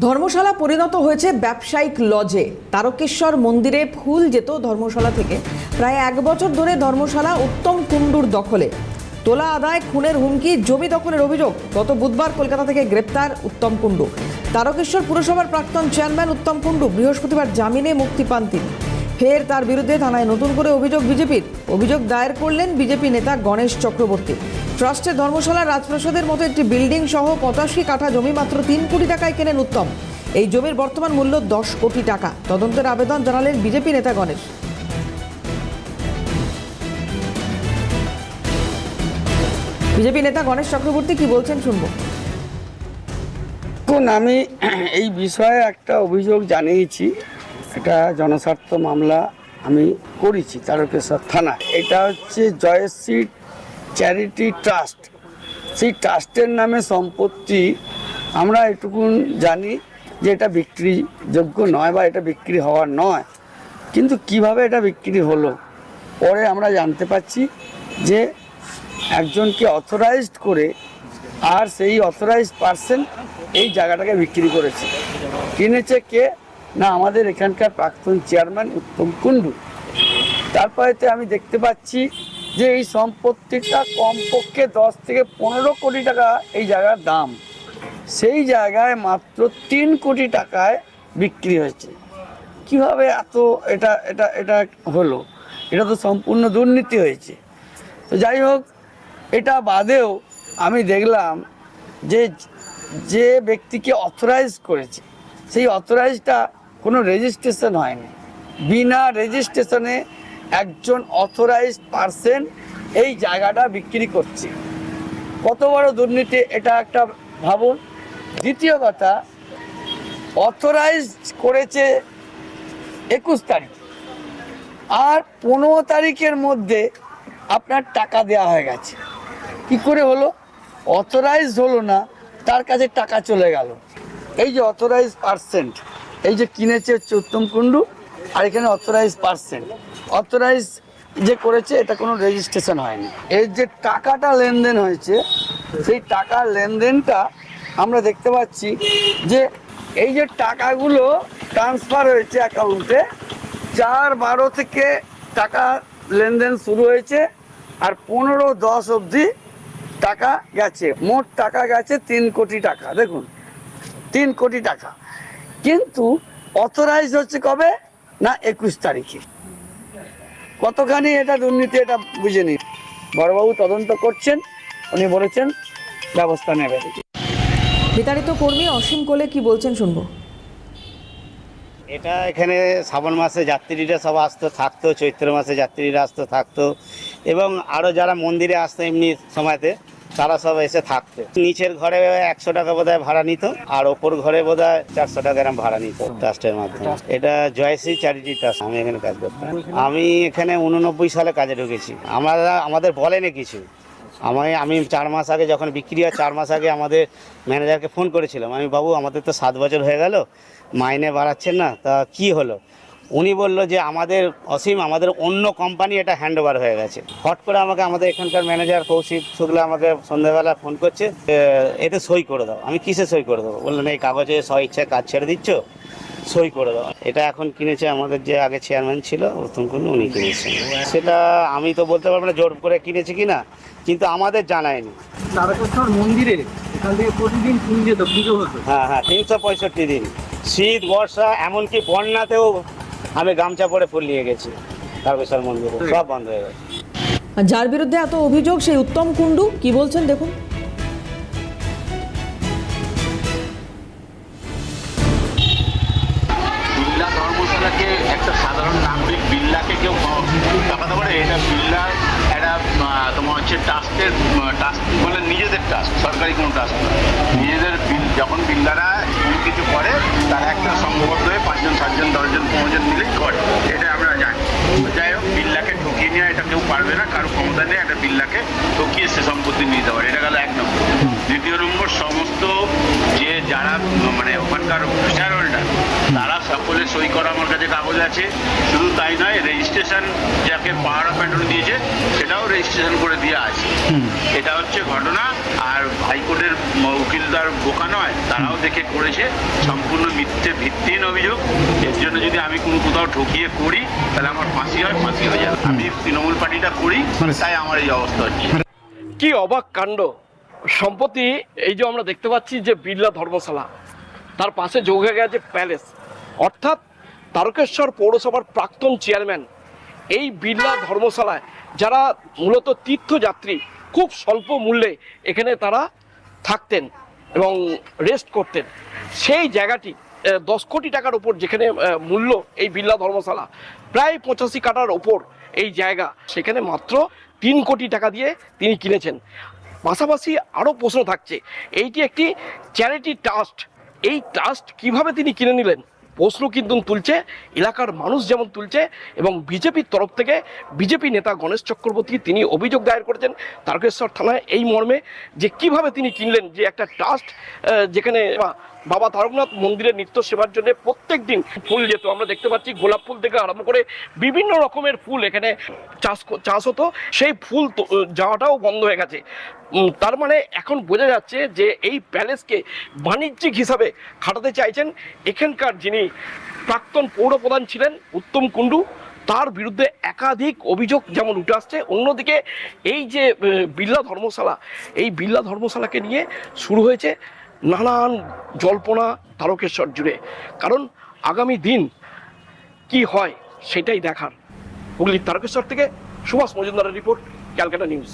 ধর্মশালা পরিণত হয়েছে ব্যবসায়িক লজে। তারকেশ্বর মন্দিরে ফুল যেত ধর্মশালা থেকে। প্রায় 1 বছর ধরে ধর্মশালা উত্তম কুণ্ডুর দখলে। তোলা আদায়, খুনের হুমকি, জমি দখলের অভিযোগ। গত বুধবার কলকাতা থেকে গ্রেপ্তার উত্তম কুণ্ডু। তারকেশ্বর পুরসভার প্রাক্তন চেয়ারম্যান উত্তম কুণ্ডু বৃহস্পতিবার জামিনে মুক্তি পান তিনি। ফের তার বিরুদ্ধে থানায় নতুন করে অভিযোগ বিজেপির। অভিযোগ দায়ের করলেন বিজেপি নেতা গণেশ চক্রবর্তী। ট্রাস্টে ধর্মশালা রাজপ্রাসাদের মতো একটি বিল্ডিং সহ 85 কাঠা জমি মাত্র 3 কোটি টাকায় কেনেন উত্তম। এই জমির বর্তমান মূল্য 10 কোটি টাকা। তদন্তের আবেদন জানালেন বিজেপি নেতা গণেশ। বিজেপি নেতা গণেশ চক্রবর্তী কি বলছেন শুনবো। দেখুন, আমি এই বিষয়ে একটা অভিযোগ জানিয়েছি। এটা জনস্বার্থ মামলা আমি করেছি তারকেশ্বর থানায়। এটা হচ্ছে জয়শ্রী চ্যারিটি ট্রাস্ট। সেই ট্রাস্টের নামে সম্পত্তি আমরা এটুকুন জানি যে এটা বিক্রিযোগ্য নয় বা এটা বিক্রি হওয়ার নয়। কিন্তু কিভাবে এটা বিক্রি হলো পরে আমরা জানতে পারছি যে একজনকে অথরাইজড করে আর সেই অথরাইজড পার্সন এই জায়গাটাকে বিক্রি করেছে। কিনেছে কে না, আমাদের এখানকার প্রাক্তন চেয়ারম্যান উত্তম কুণ্ডু। তারপরেতে আমি দেখতে পাচ্ছি যে এই সম্পত্তিটা কমপক্ষে 10 থেকে 15 কোটি টাকা এই জায়গার দাম। সেই জায়গায় মাত্র 3 কোটি টাকায় বিক্রি হয়েছে। কিভাবে এত এটা এটা এটা হলো? এটা তো সম্পূর্ণ দুর্নীতি হয়েছে। তো যাই হোক, এটা বাদেও আমি দেখলাম যে যে ব্যক্তিকে অথরাইজ করেছে সেই অথরাইজটা কোনো রেজিস্ট্রেশন হয়নি। বিনা রেজিস্ট্রেশনে একজন অথরাইজড পার্সন এই জায়গাটা বিক্রি করছে। কত বড় দুর্নীতি এটা একটা ভাবুন। দ্বিতীয় কথা, অথরাইজ করেছে 21 তারিখ আর 15 তারিখের মধ্যে আপনার টাকা দেওয়া হয়ে গেছে। কি করে হলো? অথরাইজ হলো না, তার কাছে টাকা চলে গেল। এই যে অথরাইজ পার্সেন্ট, এই যে কিনেছে হচ্ছে উত্তম কুণ্ডু, আর এখানে অথরাইজ পার্সেন্ট, অথরাইজ যে করেছে এটা কোনো রেজিস্ট্রেশন হয়নি। এর যে টাকাটা লেনদেন হয়েছে সেই টাকার লেনদেনটা আমরা দেখতে পাচ্ছি যে এই যে টাকাগুলো ট্রান্সফার হয়েছে অ্যাকাউন্টে, 4/12 থেকে টাকা লেনদেন শুরু হয়েছে আর 15/10 অবধি টাকা গেছে। মোট টাকা গেছে 3 কোটি টাকা। দেখুন, 3 কোটি টাকা। কিন্তু অথরাইজ হচ্ছে কবে না 21 তারিখে। কতখানি এটা দুর্নীতি এটা বুঝে নিন। বড়বাবু তদন্ত করছেন, উনি বলেছেন ব্যবস্থা নেবেন। বিতাড়িত কর্মী অসীম কোলে কি বলছেন শুনবো। এটা এখানে শ্রাবণ মাসে যাত্রীরা সব আসতো থাকতো, চৈত্র মাসে যাত্রীরা আসতো থাকতো, এবং আরও যারা মন্দিরে আসতো এমনি সময়তে তারা সব এসে থাকতো। নিচের ঘরে 100 টাকা বোধহয় ভাড়া নিত, আর ওপর ঘরে বোধহয় 400 টাকা এরকম ভাড়া নিত ট্রাস্টের মাধ্যমে। এটা জয়শ্রী চ্যারিটি ট্রাস্ট। আমি এখানে কাজ করতাম। আমি এখানে 89 সালে কাজে ঢুকেছি। আমাদের বলেনি কিছু। আমি 4 মাস আগে যখন বিক্রি হয় 4 মাস আগে আমাদের ম্যানেজারকে ফোন করেছিলাম। আমি, বাবু আমাদের তো 7 বছর হয়ে গেল, মাইনে বাড়াচ্ছেন না, তা কি হলো? উনি বলল যে আমাদের অন্য কোম্পানি এটা হ্যান্ড ওভার হয়ে গেছে। হট করে আমাদের এখানকার ম্যানেজার কৌশিক শুক্লা আমাকে সন্ধ্যাবেলা ফোন করছে, এতে সই করে দাও। আমি কিসে সই করে দেবো? বললেন এই কাগজে ইচ্ছায় কাজ ছেড়ে দিচ্ছ, সই করে দাও। এটা এখন কিনেছে আমাদের যে আগে চেয়ারম্যান ছিল উত্তম কুণ্ডু, উনি কিনেছেন। সেটা আমি তো বলতে পারবো না জোর করে কিনেছে কিনা, কিন্তু আমাদের জানায়নি। তারকেশ্বর মন্দিরে এখান থেকে প্রতিদিন ফুল যেত, পুজো হতো। হ্যাঁ, 365 দিন, শীত বর্ষা এমনকি বন্যাতেও আমি গামছা পরে ফুল নিয়ে গেছি তারকেশ্বর মন্দিরে। সব বন্ধ হয়ে গেছে। যার বিরুদ্ধে এত অভিযোগ সেই উত্তম কুণ্ডু কি বলছেন দেখুন। বিল্লা ধর্মশালাকে একটা সাধারণ নাগরিক বিল্লাকে কেউ টাকাতে পারে? এটা বিল্লা একটা তোমার হচ্ছে ট্রাস্টের ট্রাস্ট বলে নিজেদের ট্রাস্ট, সরকারি কোনো ট্রাস্ট নয়। নিজেদের যখন বিল্লারা কোনো কিছু করে তারা একটা সংঘবদ্ধ হয়ে 5 জন 7 জন 10 জন 15 জন মিলেই করে, এটা আমরা জানি। যাই হোক, বিল্লাকে ঠকিয়ে নেওয়া এটা কেউ পারবে না, কারো ক্ষমতা নেই একটা বিল্লাকে ঠকিয়ে সে সম্পত্তি নিয়ে যেতে পারে। এটা গেল 1 নম্বর। দ্বিতীয় নম্বর, সমস্ত যে যারা মানে ওখানকার শেয়ার হোল্ডার তারা সকলে সই করা আমার কাছে কাগজ আছে। শুধু তাই নয়, রেজিস্ট্রেশন যাকে পাওয়ার অফ অ্যাটর্নি দিয়েছে সেটাও রেজিস্ট্রেশন করে দেওয়া আছে। এটা হচ্ছে ঘটনা। আর হাইকোর্টের উকিলদার বোকা নয়, তারাও দেখে করেছে। সম্পূর্ণ মিথ্যে ভিত্তিহীন অভিযোগ। এর জন্য যদি আমি কোথাও ঠকিয়ে করি তাহলে আমার ফাঁসি হয়, ফাঁসি হয়ে যাবে। আমি তৃণমূল পার্টিটা করি, তাই আমার এই অবস্থা হচ্ছে। কি অবাক কাণ্ড! সম্প্রতি এই যে আমরা দেখতে পাচ্ছি যে বিড়লা ধর্মশালা, তার পাশে যোগে গেছে প্যালেস, অর্থাৎ তারকেশ্বর পৌরসভার প্রাক্তন চেয়ারম্যান এই বিড়লা ধর্মশালায় যারা মূলত তীর্থযাত্রী খুব স্বল্প মূল্যে এখানে তারা থাকতেন এবং রেস্ট করতেন, সেই জায়গাটি 10 কোটি টাকার ওপর যেখানে মূল্য এই বিড়লা ধর্মশালা, প্রায় 85 কাঠার ওপর এই জায়গা, সেখানে মাত্র 3 কোটি টাকা দিয়ে তিনি কিনেছেন। পাশাপাশি আরও প্রশ্ন থাকছে, এইটি একটি চ্যারিটি ট্রাস্ট, এই ট্রাস্ট কিভাবে তিনি কিনে নিলেন প্রশ্ন কিন্তু তুলছে এলাকার মানুষ, যেমন তুলছে। এবং বিজেপির তরফ থেকে বিজেপি নেতা গণেশ চক্রবর্তী তিনি অভিযোগ দায়ের করেছেন তারকেশ্বর থানায় এই মর্মে যে কিভাবে তিনি কিনলেন যে একটা ট্রাস্ট যেখানে বাবা তারকনাথ মন্দিরের নিত্য সেবার জন্য প্রত্যেক দিন ফুল যেত। আমরা দেখতে পাচ্ছি গোলাপ ফুল থেকে আরম্ভ করে বিভিন্ন রকমের ফুল এখানে চাষ হতো, সেই ফুল যাওয়াটাও বন্ধ হয়ে গেছে। তার মানে এখন বোঝা যাচ্ছে যে এই প্যালেসকে বাণিজ্যিক হিসাবে খাটাতে চাইছেন এখানকার যিনি প্রাক্তন পৌরপ্রধান ছিলেন উত্তম কুণ্ডু, তার বিরুদ্ধে একাধিক অভিযোগ যেমন উঠে আসছে। অন্যদিকে এই যে বিড়লা ধর্মশালা, এই বিড়লা ধর্মশালাকে নিয়ে শুরু হয়েছে নানান জল্পনা তারকেশ্বর জুড়ে, কারণ আগামী দিন কি হয় সেটাই দেখার। হুগলির তারকেশ্বর থেকে সুভাষ মজুমদারের রিপোর্ট, ক্যালকাটা নিউজ।